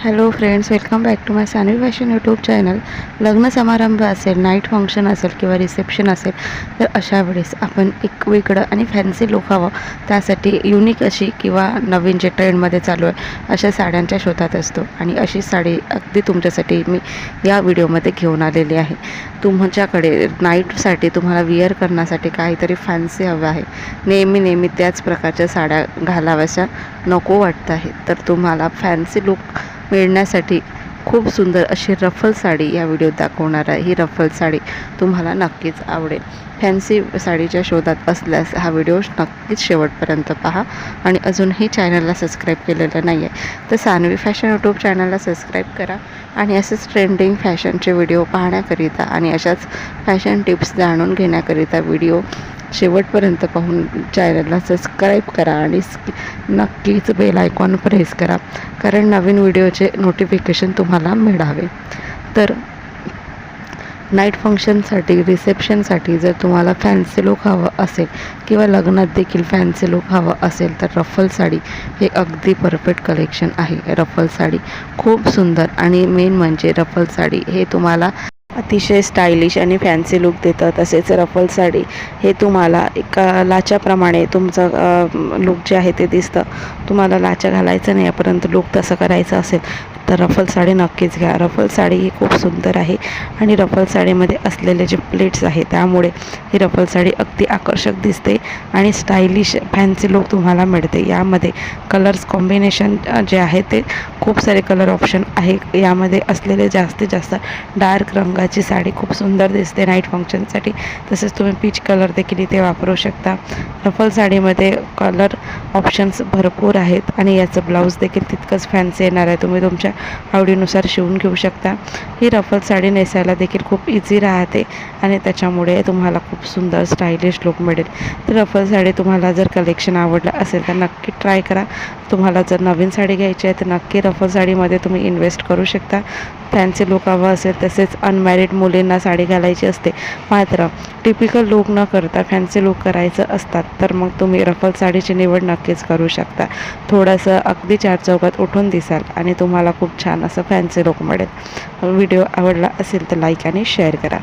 Hello friends, welcome back to my Sanvi fashion YouTube channel. लग्न समारंभ असेल, नाईट फंक्शन असेल किंवा रिसेप्शन असेल तर अशा वेळेस आपण एक वेगळं आणि फॅन्सी लुक हवं, त्यासाठी युनिक अशी किंवा नवीन जे ट्रेंडमध्ये चालू आहे अशा साड्यांच्या शोधात असतो. आणि अशी साडी अगदी तुमच्यासाठी मी या व्हिडिओमध्ये घेऊन आलेली आहे. तुमच्याकडे नाईटसाठी तुम्हाला विअर करण्यासाठी काहीतरी फॅन्सी हवं आहे, नेहमी त्याच प्रकारच्या साड्या घालाव्याशा नको वाटत आहे, तर तुम्हाला फॅन्सी लुक मिळण्यासाठी खूप सुंदर अशी रफल साडी या व्हिडिओत दाखवणार आहे. ही रफल साडी तुम्हाला नक्कीच आवडेल. फॅन्सी साडीच्या शोधात असल्यास हा व्हिडिओ नक्कीच शेवटपर्यंत पहा. आणि अजूनही चॅनलला सबस्क्राईब केलेलं नाही आहे तर सानवी फॅशन यूट्यूब चॅनलला सबस्क्राईब करा. आणि असेच ट्रेंडिंग फॅशनचे व्हिडिओ पाहण्याकरिता आणि अशाच फॅशन टिप्स जाणून घेण्याकरिता व्हिडिओ शेवटपर्यंत पाहून चॅनलला सबस्क्राईब करा आणि नक्कीच बेल आयकॉन प्रेस करा, कारण नवीन व्हिडिओचे नोटिफिकेशन तुम्हाला मिळावे. तर नाईट फंक्शनसाठी, रिसेप्शनसाठी जर तुम्हाला फॅन्सी लुक हवं असेल किंवा लग्नात देखील फॅन्सी लुक हवं असेल तर रफल साडी हे अगदी परफेक्ट कलेक्शन आहे. रफल साडी खूप सुंदर आणि मेन म्हणजे रफल साडी हे तुम्हाला अतिशय स्टायलिश आणि फॅन्सी लुक देतं. तसेच रफल साडी हे तुम्हाला एका लाच्याप्रमाणे तुमचं लुक जे आहे ते दिसतं. तुम्हाला लाचा घालायचं नाही परंतु लुक तसं करायचं असेल तर रफल साडी नक्कीच घ्या. रफल साडी ही खूप सुंदर आहे आणि रफल साडीमध्ये असलेले जे प्लेट्स आहे त्यामुळे ही रफल साडी अगदी आकर्षक दिसते आणि स्टायलिश फॅन्सी लुक तुम्हाला मिळते. यामध्ये कलर्स कॉम्बिनेशन जे आहे ते खूप सारे कलर ऑप्शन आहे. यामध्ये असलेले जास्तीत जास्त डार्क रंगाची साडी खूप सुंदर दिसते नाईट फंक्शनसाठी. तसेच तुम्ही पीच कलर देखील इथे वापरू शकता. रफल साडीमध्ये कलर ऑप्शन्स भरपूर आहेत आणि याचं ब्लाऊज देखील तितकंच फॅन्सी येणार आहे. तुम्ही तुमच्या आवडीनुसार शिवून घेऊ शकता. ही रफल साडी नेसायला देखील खूप इझी राहते आणि त्याच्यामुळे तुम्हाला खूप सुंदर स्टायलिश लुक मिळेल. तर रफल साडी तुम्हाला जर कलेक्शन आवडलं असेल तर नक्की ट्राय करा. तुम्हाला जर नवीन साडी घ्यायची आहे तर नक्की रफल साडीमध्ये तुम्ही इन्व्हेस्ट करू शकता. फॅन्सी लुक हवं असेल, तसेच अनमॅरिड मुलींना साडी घालायची असते मात्र टिपिकल लुक न करता फॅन्सी लुक करायचं असतात तर मग तुम्ही रफल साडीची निवड नक्कीच करू शकता. थोडंसं अगदी चार चौकात उठून दिसाल आणि तुम्हाला खूप छान असं फॅन्सी लुक मिळेल. व्हिडिओ आवडला असेल तर लाईक आणि शेअर करा.